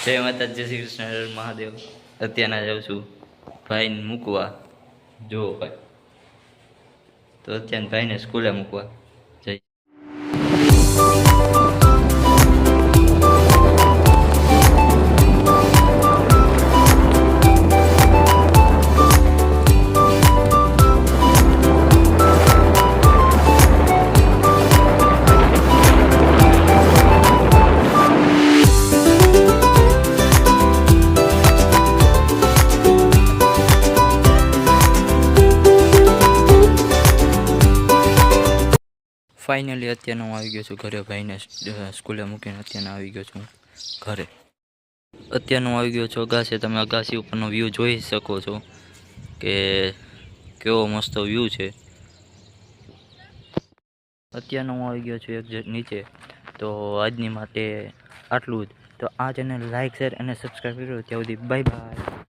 જય માતા, જય શ્રી કૃષ્ણ મહાદેવ. અત્યારના જાઉં છું ભાઈને મૂકવા. જુઓ ભાઈ, તો અત્યારે ભાઈને સ્કૂલે મૂકવા જઈ. ફાઇનલી અત્યારનો હું આવી ગયો છું ઘરે. ભાઈને સ્કૂલે મૂકીને અત્યારના આવી ગયો છું ઘરે. અત્યારનો હું આવી ગયો છું અગાસી. તમે અગાસી ઉપરનો વ્યૂ જોઈ શકો છો કે કેવો મસ્ત વ્યૂ છે. અત્યારનો હું આવી ગયો છું એક નીચે. તો આજની માટે આટલું જ. તો આ ચેનલ લાઈક, શેર અને સબસ્ક્રાઈબ કર્યો ત્યાં સુધી બાય બાય.